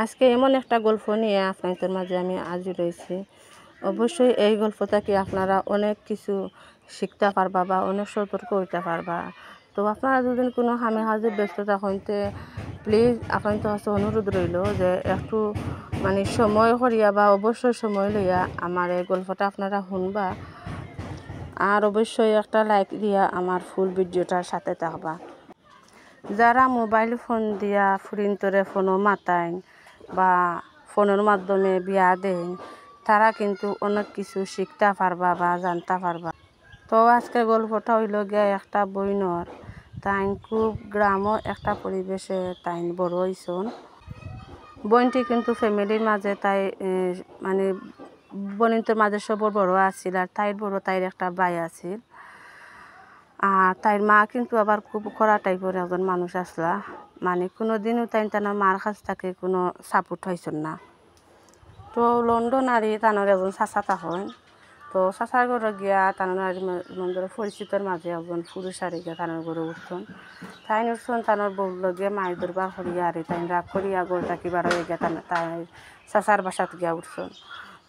আজকে এমন একটা গল্প নিয়ে আপনাদের মাঝে আমি হাজির রয়েছি। অবশ্যই এই গল্পটা কি আপনারা অনেক কিছু শিখতে পারবা বা অনেক সতর্ক হইতে পারবা। তো আপনারা যদি কোনো হামে হাজে ব্যস্ততা হইতে প্লিজ আপনাদের কাছে অনুরোধ রইল যে একটু সময় করিয়া বা অবশ্যই সময় লইয়া আমার এই গল্পটা আপনারা শুনবা। আর অবশ্যই একটা লাইক দিয়া আমার ফুল ভিডিওটার সাথে থাকবা। যারা মোবাইল ফোন দিয়া ফুরিন্তরে ফোনও মাতায় বা ফোনের মাধ্যমে বিয়া দেন, তারা কিন্তু অনেক কিছু শিখতে পারবা বা জানতে পারবা। তো আজকে গল্পটা হইল গিয়া একটা বইনর, তাই খুব গ্রামও একটা পরিবেশে তাই বড় হইছন। বইনটি কিন্তু ফ্যামিলির মাঝে তাই বনিন্তর মাঝে সবর বড় আছিল, আর তাইর একটা ভাই আছিল। আর তাইর মা কিন্তু আবার খুব কড়া টাইপের একজন মানুষ আসলা, কোনো দিনও তার মার কাছ থেকে কোনো সাপোর্ট হয়েছেন না। তো লন্ডন আর তানোর একজন চাচা তখন, তো চাচার ঘরে গিয়া তানোর আর মন্দির পরিচিতর মাঝে একজন পুরুষ আর গিয়া তানোর ঘরে উঠছেন। তাই উঠছেন তানোর বউ লগে মাছ ধরবার করিয়া আর তাই রাগ করিয়া গড় থাকি বার হয়ে গিয়া তাই চাচার বাসাত গিয়া উঠছেন।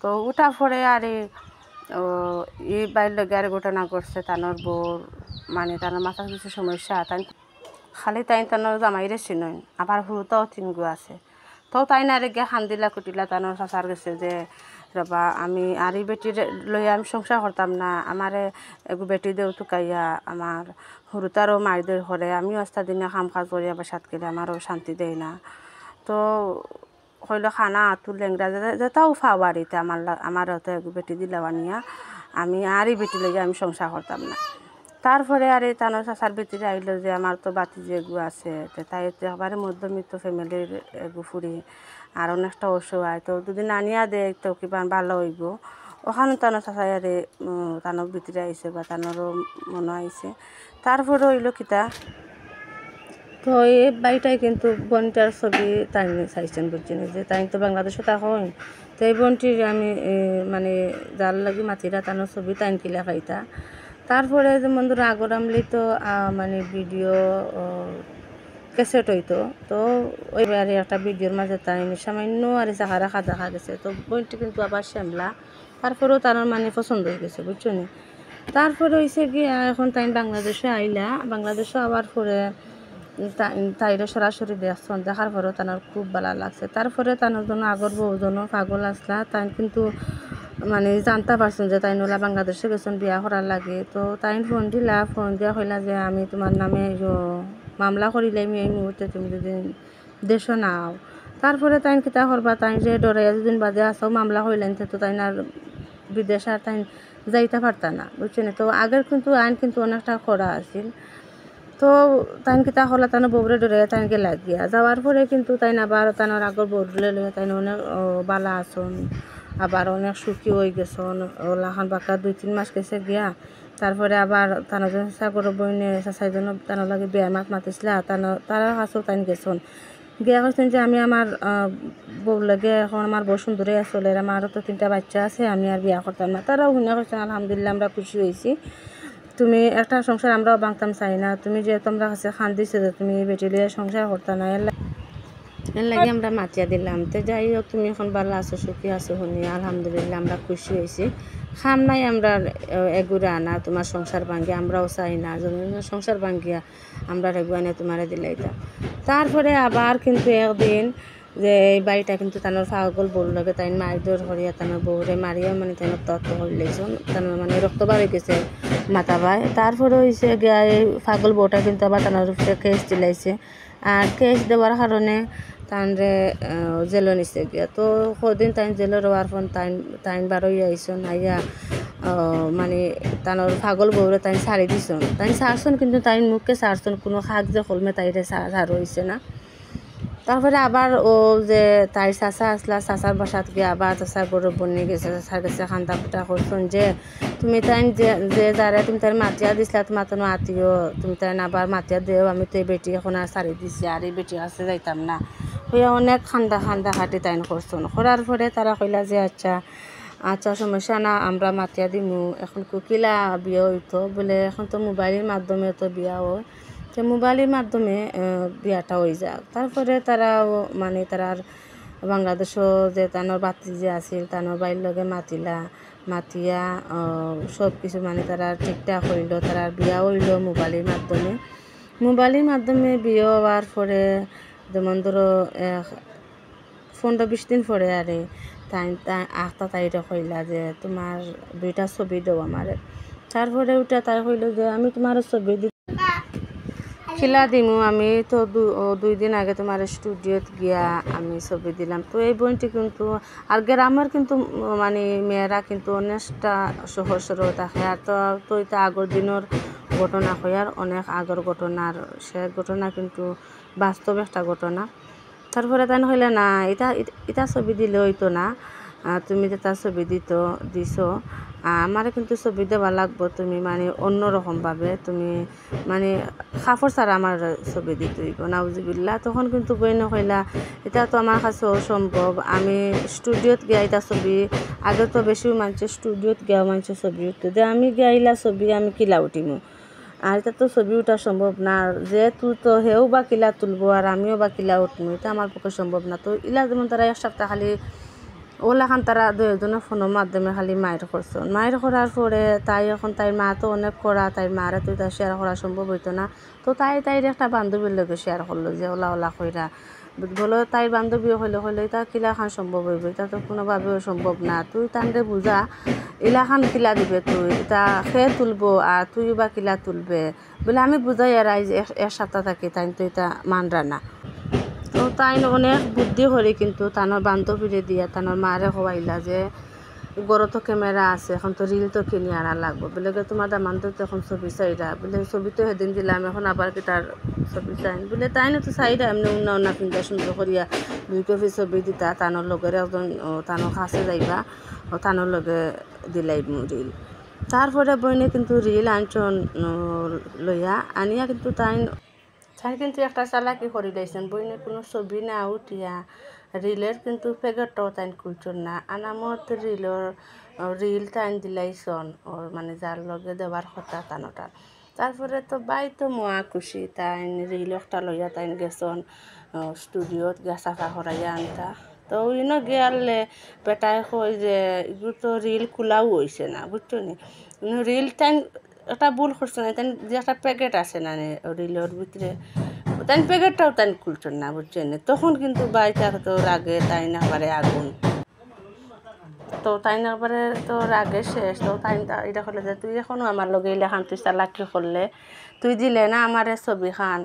তো উঠা পরে আর এই বাইর লগে আর ঘটনা করছে তানোর বউর, তানোর মাথার কিছু সমস্যা, তাই খালি তানোর জামাইরে চিনই, আবার হুরুতাও তিনগু আছে। তো তাই না রে গিয়া খান্দিলা কুটিলা তানোর চাচার গেছে যে রবা আমি আর এই বেটির লইয়া আমি সংসার করতাম না, আমারে এগু বেটি দেও টুকাইয়া আমার হুরুতারও মারদের করে, আমিও আস্তা দিনে কাম কাজ করিয়া বাসাত গেলে আমারও শান্তি দেয় না। তো হইল খানা আতুর লেংরা যেটাও ফাও বাড়িতে আমার হয়তো এগু বেটি দিলাও আনিয়া আমি আর এই বেটি লইয়া আমি সংসার করতাম না। তারপরে আর এই তানোর চাচার বেটিরে আইল যে আমার তো বাতি যে এগু আছে, তাই একেবারে মধ্যবিত্ত ফ্যামিলির এগু ফুরি আর অনেকটা অসহায়, তো দুদিন আনিয়া দেয় তো কিবা ভালো হইব। ওখানে তানোর চাচাই আরে তানোর ভিতরে আইসে বা তানোরও মনে আইসে। তারপরে হইল কিতা, তো এই বাড়িটাই কিন্তু বোনটার ছবি তাই চাইছেন বুঝছেন যে তাই তো বাংলাদেশে তখন, তো এই বোনটির আমি যার লাগে মাতিরা তানোর ছবি তাই কিলা পাইতা। তারপরে যেমন ধরো আগর আমলি তো ভিডিও ক্যাসেট হইতো, তো ওই আর একটা ভিডিওর মাঝে তাই সামান্য আর চাকা রাখা দেখা গেছে। তো বইটি কিন্তু আবার শ্যামলা, তারপরেও তার পছন্দ হয়ে গেছে বুঝছো নি। তারপরে হয়েছে গিয়া এখন তাই বাংলাদেশে আইলা, বাংলাদেশে আবার পরে তাইরে সরাসরি দেখছেন, দেখার পরেও তার খুব ভালো লাগছে। তারপরে তার জন্য আগর বউজনও পাগল আসলা, তাই কিন্তু জানতে পারছেন যে তাই নোলা বাংলাদেশে গেছেন বিয়া করার লাগে। তো তাই ফোন দিয়া হইলা যে আমি তোমার নামে মামলা করিলে আমি এই মুহূর্তে তুমি যদি দেশ নাও। তারপরে তাই কিতা করবা, তাই যে ডরে দুদিন বাদে আসাও মামলা হইলেন, তো তাই না বিদেশ আর তাই যাইতে পারতা না বুঝছেন। তো আগের কিন্তু আইন কিন্তু অনেকটা কড়া আছিল। তো তাই কিতা হলা তাই বউরে ডরে তাই লাগিয়া যাওয়ার পরে কিন্তু তাই আবার তানোর আগর বউরে লইয়া তাই অনেক বালা আসন, আবার অনেক সুখী হয়ে গেছন। ওলাখান বাঁকা 2-3 মাস গেছে গিয়া। তারপরে আবার তানোর সাগর বইনে চাচাইজন তানোর লাগে বিয়ার মাত মাতিছিল, তারা কাছেও তাই গেছন গিয়া কৈছেন যে আমি আমার বউ লাগে এখন আমার বউ সুন্দরই আসলে, আমারও তো 3টা বাচ্চা আছে, আমি আর বিয়া করতাম না। তারাও শুনে কৈছেন আলহামদুলিল্লাহ আমরা খুশি হয়েছি, তুমি একটা সংসার আমরাও বাংতাম চাই না, তুমি যে তোমরা কাছে খান দিছে যে তুমি বেটি লিয়ে সংসার করতা না, এর লাগে আমরা মাতিয়া দিলাম। তো যাই হোক তুমি এখন ভালো আছো সুখী আছো শুনি আলহামদুলিল্লাহ আমরা খুশি হয়েছি। খাম নাই আমরা এগুড়ে আনা তোমার সংসার ভাঙ্গিয়া, আমরাও চাই না সংসার ভাঙ্গিয়া আমরা এগুয়ানে তোমারে দিলাইতাম। তারপরে আবার কিন্তু একদিন যে এই বাড়িটা কিন্তু তানোর পাগল বউর লগে তাই মারধর করিয়া তানোর বউরে মারিয়া তানোর তত্ত্ব হইলেছেন, তানোর রক্ত বাড়ি গেছে মাথা ভাই। তারপরে হয়েছে গিয়া এই পাগল বউটা কিন্তু আবার তানোর উপরে কেস দিলাইছে, আর কেস দেওয়ার কারণে তানরে জেলে নিছে গিয়া। তো কদিন তাই জেলে রওয়ার ফোন তাইন বারোই আইসন আইয়া তানোর পাগল বউরে তাই ছাড়ি দিছন, তাই ছাড়ছন কিন্তু তাই মুখকে ছাড়ছন, কোনো খাক যে কলমে তাইরে ছাড় হয়েছে না। তারপরে আবার যে তাই চাচা আসলা, চাচার বাসাত গিয়ে আবার চাচার বড় বনি গেছে, চাচার কাছে খান্দা ফুটা করছেন যে তুমি তাই যে যারা তুমি তাই মাতিয়া দিছিলা তোমার তো আত্মীয়, তুমি তাই আবার মাতিয়া দেও, আমি তো এই বেটি এখন আর ছাড়ি দিছি, আর এই বেটি কাছে যাইতাম না হইয়া অনেক খান্দা খাটি তাইন করছেন। করার পরে তারা কইলা যে আচ্ছা সমস্যা না আমরা মাতিয়া দিমু, এখন কুকিলা বিয়ে হইতো বলে, এখন তো মোবাইলের মাধ্যমে তো বিয়া হয়, তো মোবাইলের মাধ্যমে বিয়াটা হয়ে যাক। তারপরে তারা তারার বাংলাদেশও যে তানোর বাতি যে আছিল তানোর বাইর লগে মাতিয়া সব কিছু মানে তারা ঠিকঠাক হইল, তারা বিয়া হইল মোবাইলের মাধ্যমে বিয়ে হওয়ার পরে যেমন ধরো 15-20 দিন পরে আরে তাইরে কইলা যে তোমার 2টা ছবি দাও আমারে। তারপরে ওটা তাই কইল যে আমি তোমার ছবি খিলা দিমু, আমি তো 2 দিন আগে তোমার স্টুডিওত গিয়া আমি ছবি দিলাম। তো এই বইটি কিন্তু আর গ্রামের কিন্তু মানে মেয়েরা কিন্তু অনেকটা সহজ সরল থাকে। আর তো এটা আগের দিনের ঘটনা হয়, আর অনেক আগের ঘটনার সে ঘটনা কিন্তু বাস্তব একটা ঘটনা। তারপরে তাই হইলে না এটা ছবি দিলে হইতো না, তুমি যেটা ছবি দিছো আমারে কিন্তু ছবি দেওয়া লাগবো, তুমি মানে অন্যরকমভাবে তুমি মানে কাপড় ছাড়া আমার ছবি দিতে হইব নাউজুবিল্লাহ। তখন কিন্তু বইনে কইলা এটা তো আমার কাছে অসম্ভব, আমি স্টুডিওত গিয়া এটা ছবি আগে তো বেশি মানুষের স্টুডিওত গিয়া মানুষের ছবি উঠতে যে আমি গিয়াইলা ছবি আমি কিলা উঠিমু, আর এটা তো ছবি উঠা সম্ভব না, যেহেতু তো হেও বা কিলা তুলবো আর আমিও বা কিলা উঠবো, এটা আমার পক্ষে সম্ভব না। তো ইলা যেমন তারা 1 সপ্তাহ খালি ওলাখান তারা 2 জনের ফোনের মাধ্যমে খালি মায়ের করার পরে তাই মা তো অনেক করা, তাই মারা তো এটা শেয়ার করা সম্ভব হইতো না। তো তাইর একটা বান্ধবীর লোকে শেয়ার করলো যে ওলা কইরা বলো, তাই বান্ধবী হইলে এটা কিলাখান সম্ভব হইব, এটা তো কোনোভাবেও সম্ভব না, তুই তান্ডে বুঝা ইলাখান কিলা দিবে, তুই এটা খেয়ে তুলবো আর তুই বা কিলা তুলবে বলে আমি বুঝাই আর 1 সপ্তাহ থাকি তাই তো এটা মানরা না। তো তাই অনেক বুদ্ধি করে কিন্তু তানোর বান্ধবীরে দিয়া তানোর মারে হওয়াইলা যে গড় তো ক্যামেরা আছে, এখন তো রিল তো কিনে আনা লাগবো বলে তোমার দামান তো এখন ছবি চাইরা বলে ছবি তো সেদিন দিলাম, এখন আবার কি তার ছবি চাইন বলে তাই না তো চাইরা এমনি উন্না পিন্ধা সুন্দর করিয়া 2 কপি ছবি দিতা তানোর লগের একজন তানোর কাছে যাইবা তানোর লগে দিলাইব রিল। তারপরে বইনে কিন্তু রিল আনছন লইয়া আনিয়া কিন্তু তাই কিন্তু একটা চালাকি করে দিয়েছেন, বইনে কোনো ছবি না উঠিয়া রিলের কিন্তু প্যাকেটটাও তাই খুলছন না, আনামত রিল টাইম দিলাইছন ওর মানে যার লগে দেওয়ার কথা তানোটার। তারপরে তো বাই তো মহা খুশি, তাই রিল একটা লইয়া তাই গেছন স্টুডিওত গিয়া চাফা করাইয়া আনতা। তো ইনো গিয়ালে বেটায় কই যে এগুলো তো রিল খোলাও হয়েছে না বুঝছো নি, রিল টাইম একটা ভুল করছে না, তাই যে একটা প্যাকেট আছে না রিলের ভিতরে তাই প্যাকেটটাও তাই খুলছেন না বুঝছেন। তখন কিন্তু বাইটার তো রাগে তাই না পারে আগুন, তো তাই না পারে তো রাগে শেষ। তো তাই এটা করলে যে তুই এখনও আমার লগে এলাখান তুই চালাকি করলে তুই দিলে না আমার ছবি খান,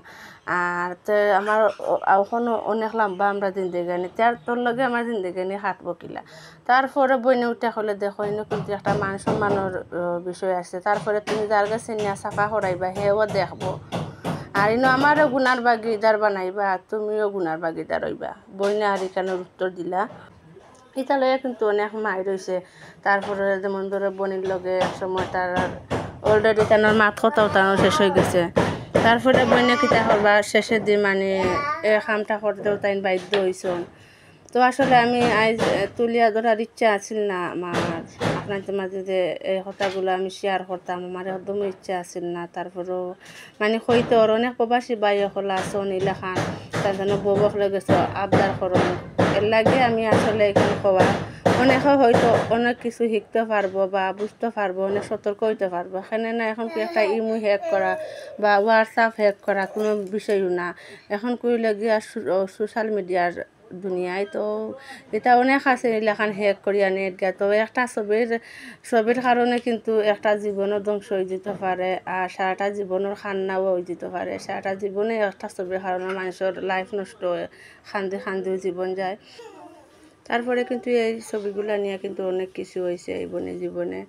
আর তো আমার এখনও অনেক লম্বা আমরা জিন্দেগানি তোর লগে আমার জিন্দেগানি হাঁটবো কিলা। তারপরে বইনে উঠে হলে দেখো ইনো কিন্তু একটা মান সম্মানের বিষয় আছে। তারপরে তুমি যার কাছে নিয়ে চাফা করাইবা হেও দেখবো, আর ইনো আমারও গুনার বাগিদার বানাইবা, তুমিও গুনার বাগিদার হইবা। বইনে আর এখানে উত্তর দিলা এটা লইয়া কিন্তু অনেক মাই রয়েছে। তারপরে যেমন ধরো বনির লগে একসময় তার অলরেডি তানোর মাত কথাও তানোর শেষ হয়ে গেছে। তারপরে বইনে কিতা করবা শেষের দিন মানে কামটা করতেও তাই বাধ্য হয়েছন। তো আসলে আমি আজ তুলিয়া ধরার ইচ্ছা আছিল না আমার আপনাদের মাঝে যে এই কথাগুলো আমি শেয়ার করতাম, আমার একদমই ইচ্ছা আছিল না। তারপরেও মানে হয়তো অনেক প্রবাসী বাই হলা আসন ইলাখান তার জন্য বউক লেগেছে আবদার করুন, এর লাগে আমি আসলে এখানে কওয়া অনেকে হয়তো অনেক কিছু শিখতে পারবো বা বুঝতে পারবো, অনেক সতর্ক হইতে পারবো। এখানে না এখন কি একটা ইমো হ্যাক করা বা হোয়াটসঅ্যাপ হ্যাক করা কোনো বিষয়ও না, এখন কইলে গিয়া সোশ্যাল মিডিয়ার দুনিয়ায়। তো এটা অনেক আছে এলাকান হ্যাক করিয়া নেট গিয়া, তো একটা ছবির কারণে কিন্তু একটা জীবনও ধ্বংস হয়ে যেতে পারে, আর সারাটা জীবনের খান্নাও হয়ে যেতে পারে। সারাটা জীবনে একটা ছবির কারণে মানুষের লাইফ নষ্ট হয়ে খান্দিও জীবন যায়। তারপরে কিন্তু এই ছবিগুলো নিয়ে কিন্তু অনেক কিছু হয়েছে এই বনে জীবনে,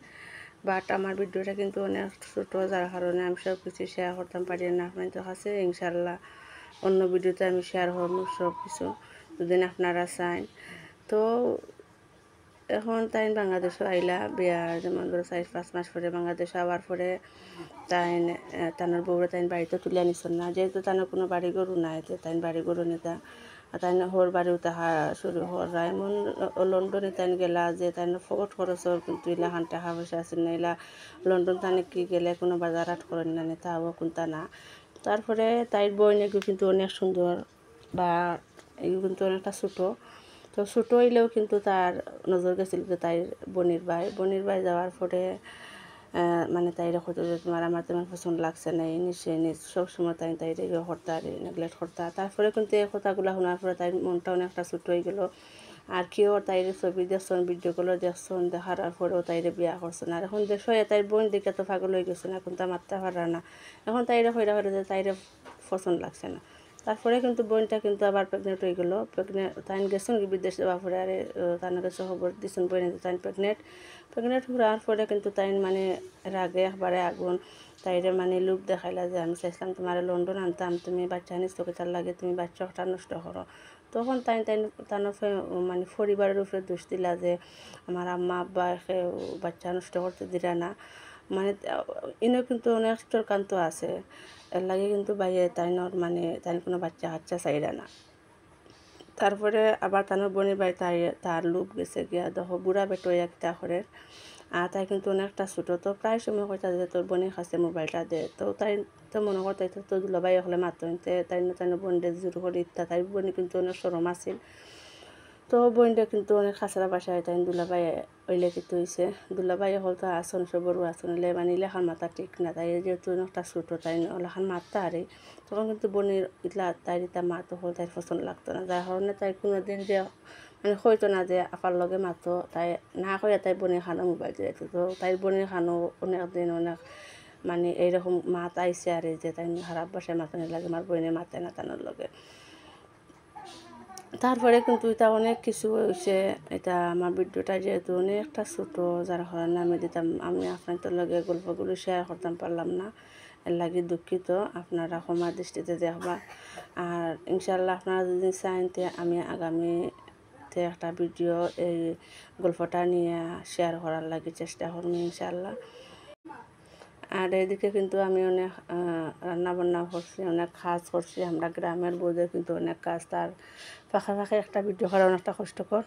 বাট আমার ভিডিওটা কিন্তু অনেক ছোটো, যার কারণে আমি সব কিছু শেয়ার করতাম পারি না আপনাদের কাছে। ইনশাল্লাহ অন্য ভিডিওতে আমি শেয়ার করব সব কিছু যদি আপনারা চান। তো এখন তাই বাংলাদেশও আইলা বিয়ার যেমন ধরো 4-5 মাস পরে বাংলাদেশ আওয়ার পরে তানোর বউরা তাই বাড়িতে তুলে নিছেন না, যেহেতু তানোর কোনো বাড়ি গরু নাই, তাই বাড়ি গরু নিতা তাই হোর বাড়িও তাহা শুরু হরা এমন লন্ডনে তাই গেলা যে তাই ফকট খরচর কিন্তু ইলাখান টাকা পয়সা আছে না, এলা লন্ডন তানে কি গেলে কোনো বাজার হাট করেন না তাও কোনটা না। তারপরে তাইর বইনেগুলো কিন্তু অনেক সুন্দর বা এগুলো কিন্তু অনেকটা ছোটো, তো ছোটো হইলেও কিন্তু তার নজর গেছিল যে তাই বনির ভাই যাওয়ার পরে মানে তাই কত যে আমার তেমন পছন্দ লাগছে না এই নিশ্চয় সবসময় তাই করতা নেগলেক্ট করতা। তারপরে কিন্তু এই কথাগুলো শোনার পরে তাই মনটা অনেকটা ছোটো হয়ে গেল। আর কেউ তাইরে ছবি দেখছেন, ভিডিওগুলো দেখছেন, দেখার পরেও তাইরে বিয়া করছেন। আর এখন দেখো তাই বোন দিকে তো পাগল হয়ে গেছে না, এখন তা মারতে পারা না। এখন তাইরে হইরা যে তাইরে পছন্দ লাগছে না। তারপরে কিন্তু বোনটা কিন্তু আবার প্রেগনেন্ট হয়ে গেলো। তাই গেছেন বিদেশ যাওয়ার পরে আরে তার কাছে খবর দিচ্ছেন বোন তাই প্রেগনেন্ট হওয়ার পরে কিন্তু তাই মানে রাগে একবারে আগুন তাইরে মানে লোভ দেখাইলা যে আমি চাইছিলাম তোমার লন্ডন আনতাম, তুমি বাচ্চা আনিস তোকে তার লাগে, তুমি বাচ্চা একটা নষ্ট করো। তখন তাই তার মানে পরিবারের উপরে দোষ দিলা যে আমার আম্মা আব্বা বাচ্চা নষ্ট করতে দিলা না। মানে ইনও কিন্তু অনেক চরকান্ত আছে, এর লাগে কিন্তু বাইরে তাইনর মানে তাই কোনো বাচ্চা কাচ্চা চাইরা না। তারপরে আবার তার বোনের বাড়ি তার লোভ গেছে গিয়া দেখো বুড়া বেটো একটা করে। আর তাই কিন্তু অনেকটা ছোটো, তো প্রায় সময় কইতা যে তোর বোনের কাছে মোবাইলটা দে। তো তাই তো মনে করতে তো দুলাভাই হলে মাততে তাই বোনটা জোর করে ইত্যা। তাই বোনে কিন্তু অনেক সরম আছিল। তো বোনটা কিন্তু অনেক খাসরা বাসায় তাই দুলাভাই ওইলে কিন্তু হয়েছে। দুলাভাই হয়তো আসন সে বড় আসন হলে মানে লেখার মাথা ঠিক না, তাই যেহেতু একটা ছোটো তাই লেখান মারতে আরে। তখন কিন্তু বোনের ইতলা তাই ইতা মা তো হল তাই পছন্দ লাগতো না, যার কারণে তাই কোনো দিন যে মানে হইতো না যে আপার লগে মাতো তাই না করে তাই বোনের খানো মোবাইল দিয়ে রাখতো। তো তাই বোনের খানো অনেক দিন অনেক মানে এইরকম মাত আইসে আর যে তাই খারাপ বাসায় মাতানোর লাগে আমার বোনে মাথায় না টানোর লগে। তারপরে কিন্তু এটা অনেক কিছু হয়েছে। এটা আমার ভিডিওটা যেহেতু অনেকটা ছোটো, যার কারণে আমি দিতাম আমি আপনাদের লগে গল্পগুলো শেয়ার করতাম পারলাম না, এর লাগে দুঃখিত। আপনারা ক্ষমার দৃষ্টিতে দেখবা। আর ইনশাল্লাহ আপনারা যদি চান আমি আগামীতে একটা ভিডিও এই গল্পটা নিয়ে শেয়ার করার লাগে চেষ্টা করবো ইনশাল্লাহ। আর এদিকে কিন্তু আমি অনেক রান্না বান্না করছি, অনেক কাজ করছি। আমরা গ্রামের বউদের কিন্তু অনেক কাজ, তার ফাঁকা একটা ভিডিও করা অনেকটা কষ্টকর।